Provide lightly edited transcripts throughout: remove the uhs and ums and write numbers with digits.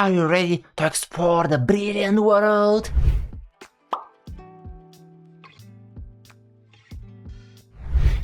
Are you ready to explore the brilliant world?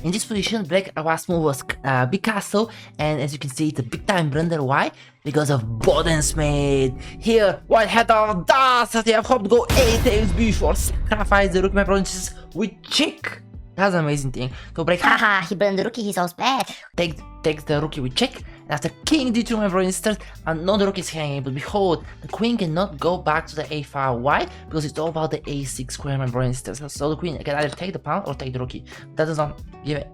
In this position, black last move was big castle, and as you can see, it's a big time blunder. Why? Because of Boden's mate. Here, white had the audacity of hope to go 8 times before sacrifice the rookie my provinces with check. That's an amazing thing. So break. Haha, he burned the rookie, he's so bad. Takes the rookie with check. And after king d2 my provinces, another rook is hanging. But behold, the queen cannot go back to the a5. Why? Because it's all about the a6 square my provinces. So the queen can either take the pawn or take the rookie. That does not give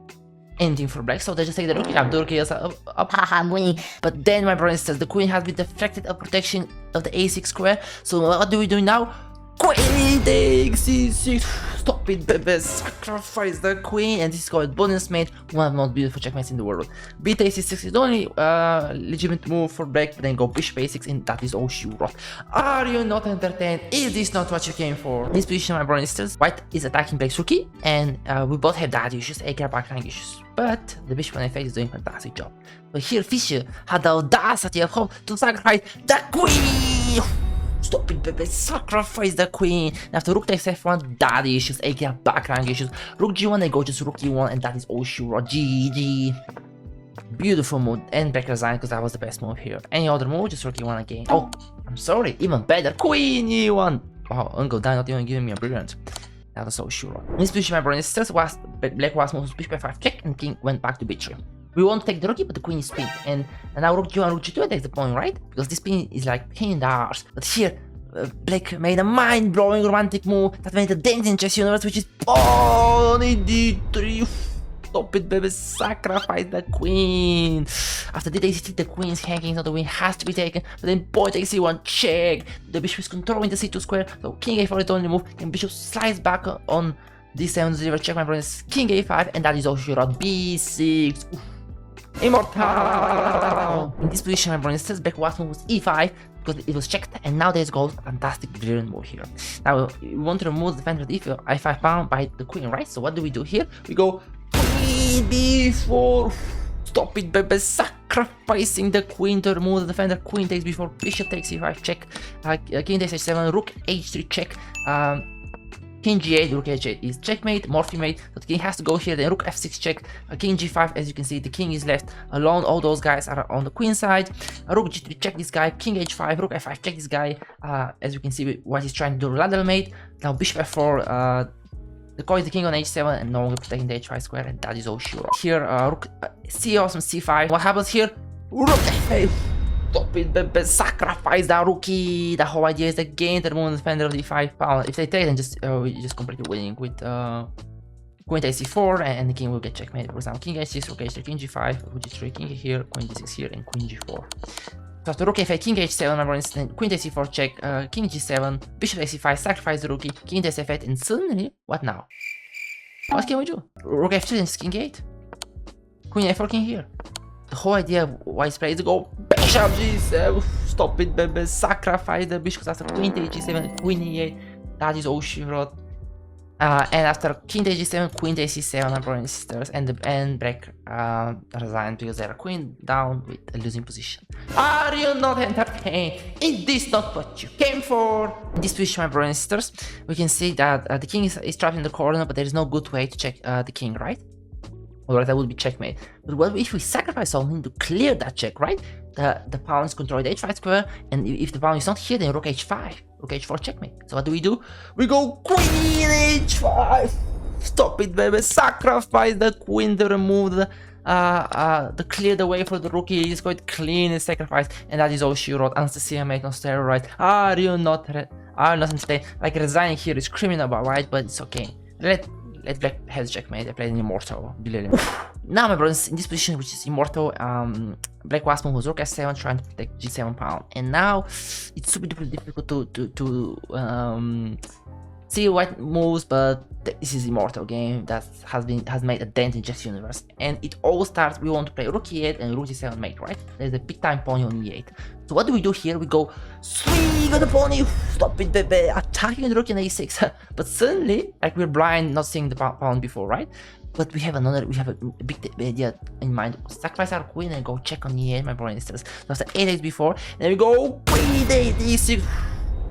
anything for black, so they just take the rookie up. The rookie is up. Haha, I'm winning. But then my provinces, the queen has been deflected of protection of the a6 square. So what do we do now? Queen takes c6. Stop it, baby. Sacrifice the queen. And this is called bonus mate. One of the most beautiful checkmates in the world. B takes c6 is the only legitimate move for black. But then go bishop a6, and that is all she wrote. Are you not entertained? Is this not what you came for? In this position, my brothers, white is attacking black's rookie, and we both have daddy issues, aka backline issues. But the bishop on f8 is doing a fantastic job. But here, Fischer had the audacity of hope to sacrifice the queen. Stop it, baby. Sacrifice the queen. And after rook takes f1, daddy issues, aka backrank issues. Rook g1, they go to rook e1, and that is all she wrote. GG. Beautiful move. And back resign because that was the best move here. Any other move, just rook e1 again. Oh, I'm sorry. Even better. Queen e1. Wow, Uncle Dan not even giving me a brilliant. That was so sure. In this position, my brothers, black was moved bishop f5 check, and king went back to b3. We want to take the rookie, but the queen is pinned. And now rook g1, rook g2 takes the point, right? Because this pin is like pain in the arse. But here, black made a mind-blowing romantic move that made a dent in chess universe, which is pawn d3. Stop it, baby. Sacrifice the queen. After d8, the queen is hanging, so the queen has to be taken. But then pawn takes c1 check. The bishop is controlling the c2 square, so king a4 is the only move. And bishop slides back on d7 to deliver check, my friends. King a5, and that is all she wrote. b6. Immortal! In this position, my brothers, black was move was e5 because it was checked, and now there's gold. Fantastic, brilliant move here. Now we want to remove the defender if i5 pawn by the queen, right? So what do we do here? We go queen b4. Stop it, baby. Sacrificing the queen to remove the defender. Queen takes b4, bishop takes e5 check, king takes h7, rook h3 check. King g8, rook h8 is checkmate, morphimate, so the king has to go here, then rook f6 check, king g5, as you can see, the king is left alone, all those guys are on the queen side, rook g3 check this guy, king h5, rook f5 check this guy, as you can see what he's trying to do, lateral mate, now bishop f4, the king on h7, and no longer protecting the h5 square, and that is all sure. Here, rook c awesome c5, what happens here? Rook f8. Stop it, baby. Sacrifice the rookie. The whole idea is the game to remove the defender of the 5 pawn. If they take, then we just completely winning with queen takes c4, and the king will get checkmate. For example, king h6, rook h3, king g5, rook g3, king here, queen g6 here, and queen g4. So after rook f8, king h7, my brothers, then queen takes c4 check, king g7, bishop takes c5, sacrifice the rookie, king takes f8, and suddenly, what now? What can we do? Rook f3 and king 8, queen f4, king here. The whole idea of white's play is to go bishop g7. Stop it, baby. Sacrifice the bishop after queen takes g7, queen e8. That is all she wrote. And after king takes g7, queen takes c7, my brothers and sisters, and black resigned because they're queen down with a losing position. Are you not entertained? Is this not what you came for? In this position, my brothers and sisters, we can see that the king is trapped in the corner, but there is no good way to check the king, right? Alright, that would be checkmate. But what if we sacrifice something to clear that check, right? The pawn is controlling the h5 square, and if the pawn is not here, then rook h5, rook h4 checkmate. So what do? We go queen h5. Stop it, baby. Sacrifice the queen to remove the clear the way for the rookie. It's quite clean and sacrifice, and that is all she wrote. Anastasia made no steroid. Are you not entertained? Like resigning here is criminal about white, but it's okay. Let black has checkmate. I played an immortal. Now, my brothers, in this position, which is immortal, black was move was rook s7, trying to protect g7 pawn, and now it's super duper difficult to see white moves, but this is immortal game that has made a dent in chess universe, and it all starts. We want to play rook e8 and rook g7 mate, right? There's a big time pawn on e8. So what do we do here? We go swing on the pony. Stop it, baby. Attacking the rook in a6. But suddenly, like we're blind, not seeing the pawn before, right? But we have a big idea in mind. Sacrifice our queen and go check on e8, my brother and sisters. So after 8 days before, then we go queen d6,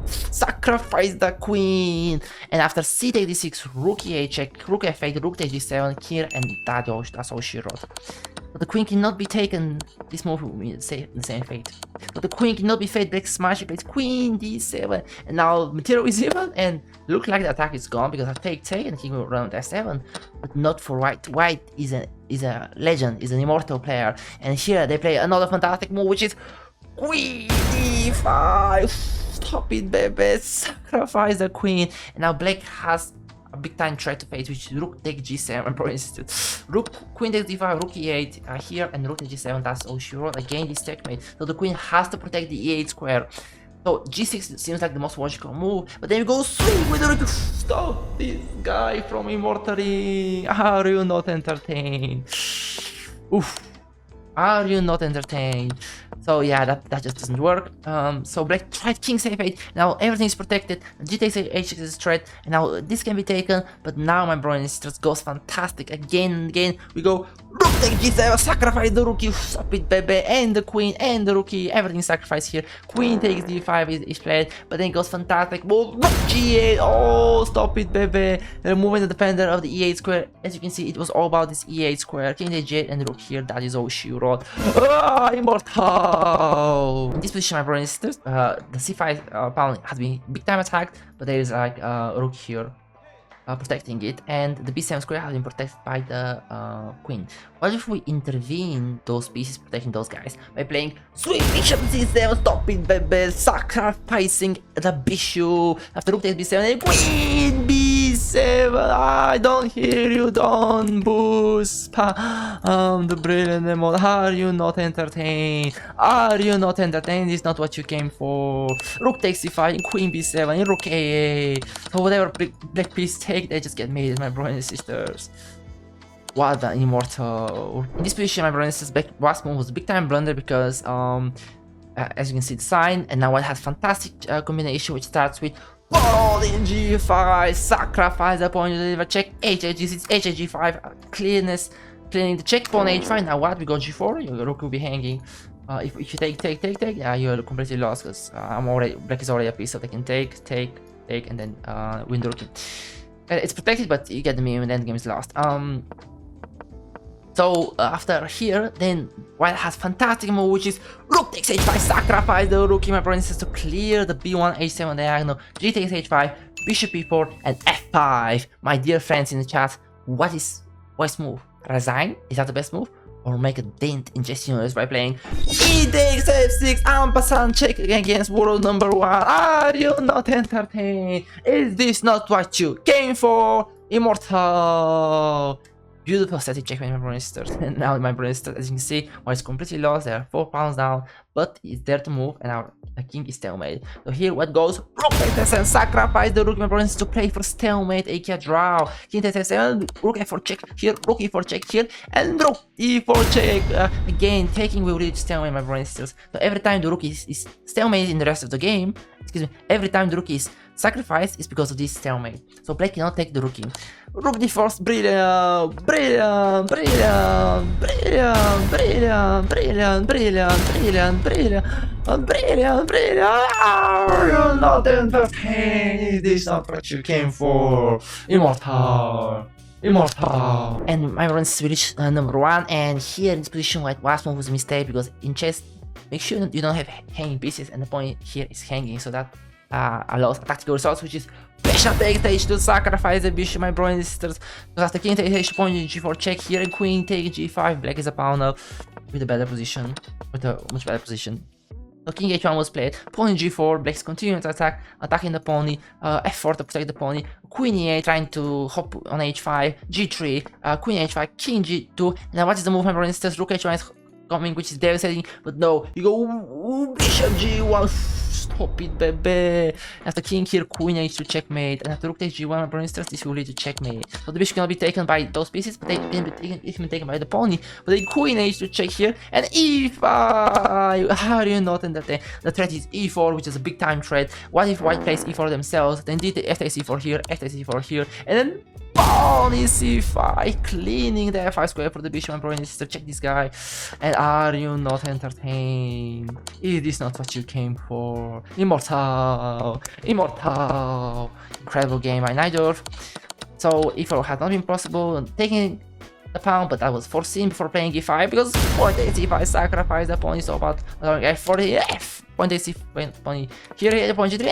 sacrifice the queen, and after c takes d6, rook e8 check, rook f8, rook takes g7 here, and that's all she wrote. But the queen cannot be taken. This move will be the same fate. But the queen cannot be fate. Black smash plays queen d7, and now material is even, and look like the attack is gone because I take and he will run f7, but not for white. White is a legend, is an immortal player, and here they play another fantastic move, which is queen d5. Stop it, baby! Sacrifice the queen, and now black has a big time threat to face, which is rook takes g7, probably rook, queen takes d5, rook e8 here, and rook takes g7. That's all she wrote. Again, this checkmate. So the queen has to protect the e8 square. So g6 seems like the most logical move, but then we go swing with the rook. Stop this guy from immortality. Are you not entertained? Oof. Are you not entertained? So yeah, that just doesn't work. So black tried king c8. Now everything is protected. G takes h6 is a threat, and now this can be taken. But now my brother and sisters goes fantastic again and again. We go rook take g7, sacrifice the rookie, stop it, baby, and the queen and the rookie. Everything sacrificed here. Queen takes d5 is played, but then it goes fantastic. Well, rook g8. Oh, stop it, baby. Removing the defender of the e8 square. As you can see, it was all about this e8 square. King takes g8 and rook here. That is all she wrote. Ah, immortal. In this position, my brother and sisters, the c5 pawn has been big time attacked, but there is like a rook here protecting it, and the b7 square has been protected by the queen. What if we intervene those pieces protecting those guys by playing sweet bishop c7, stop it, baby, sacrificing the bishop after rook takes b7 and queen b7. I don't hear you, don't boost. The brilliant demo. Are you not entertained? Are you not entertained? This is not what you came for. Rook takes c5 and queen b7 and rook a8. So whatever black piece take, they just get made, my brothers and sisters. What an immortal. In this position, my brothers and sisters, black last move was a big time blunder because as you can see the sign, and now white has fantastic combination which starts with ball in g5, sacrifice the pawn, you deliver check, h8g6, h8g5, cleaning the check pawn h5. Now what? We go g4, your rook will be hanging. If you take, yeah, you're completely lost because black is already a piece, so they can take, and then win the rook. It's protected, but you get the meme, and then the game is lost. So after here, then white has fantastic move, which is rook takes h5, sacrifice the rook. My opponent says to clear the b1 h7 diagonal, g takes h5, bishop e4, and f5. My dear friends in the chat, what is move? Resign? Is that the best move? Or make a dent in Jesse universe by playing e takes f6, ampersand check against world number 1. Are you not entertained? Is this not what you came for? Immortal. Beautiful static check, my brother and sisters. And now my brother and sisters, as you can see, while it's completely lost, there are 4 pawns down, but it's there to move, and our king is stalemate. So here what goes? Rook takes f7, sacrifice the rook, my brother and sisters, to play for stalemate, aka draw. King takes f7, rook f4 check here, rook e4 check here, and rook e4 check. Again, taking will reach stalemate, my brother and sisters. So every time the rook is stalemate in the rest of the game, excuse me, every time the rook is sacrificed is because of this stalemate. So black cannot take the rook in. Rook d4, brilliant, brilliant, brilliant, brilliant, brilliant, brilliant, brilliant, brilliant, brilliant, brilliant, brilliant. Are you not entertained? This is not what you came for. Immortal. Immortal. And my run switch number 1, and here in this position, white last move was a mistake because in chess, make sure that you don't have hanging pieces, and the point here is hanging, so that allows a tactical result, which is bishop takes h2, sacrifice the bishop, my brothers and sisters. Because after king takes h pawn g4 check here, and queen takes g5, black is a pawn up with a better position, with a much better position. So king h1 was played, pawn g4, black is continuing to attack, attacking the pony, f4 to protect the pony, queen e8 trying to hop on h5, g3, queen h5, king g2, and now what is the move, my brothers and sisters? Rook h1 is coming, which is devastating, but no, you go bishop g1, stop it, baby. After king here, queen h2 checkmate, and after rook takes g1, my brother and sisters, this will lead to checkmate. So the bishop cannot be taken by those pieces, but it can be taken by the pony. But then queen h2 check here, and e5. How are you not entertained? The threat is e4, which is a big time threat. What if white plays e4 themselves? Then f takes e4 here, f takes e4 here, and then pawn is c5, cleaning the f5 square for the bishop. My brother and sister, check this guy. And are you not entertained? Is this not what you came for? Immortal, immortal. Incredible game by Nidor. So e4 had not been possible, taking the pawn, but that was foreseen before playing e5 because point a c5 sacrifice the pawn is so bad. F4 f. Point a c pawn here, point g3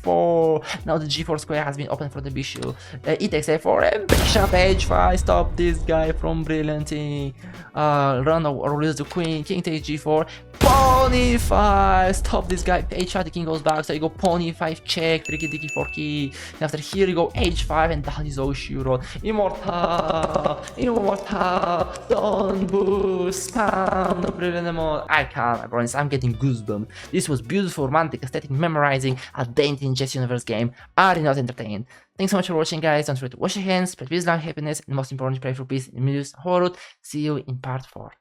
f4. Now the g4 square has been opened for the bishop. E takes f4 and bishop h5. Stop this guy from brillianting. Run or lose the queen. King takes g4. Pawn e5. Stop this guy. h5. The king goes back. So you go pawn e5 check. Tricky dicky forky. And after here you go h5 and that is Oshiro. Immortal. Immortal. Don't boost. Spam. No brilliant anymore. I can't. I'm getting goosebumps. This was beautiful, romantic, aesthetic, memorizing, a dainty in Chess Universe game. Are you not entertained? Thanks so much for watching, guys. Don't forget to wash your hands, spread peace, love, happiness, and most importantly, pray for peace in the Middle East, Horut. See you in part 4.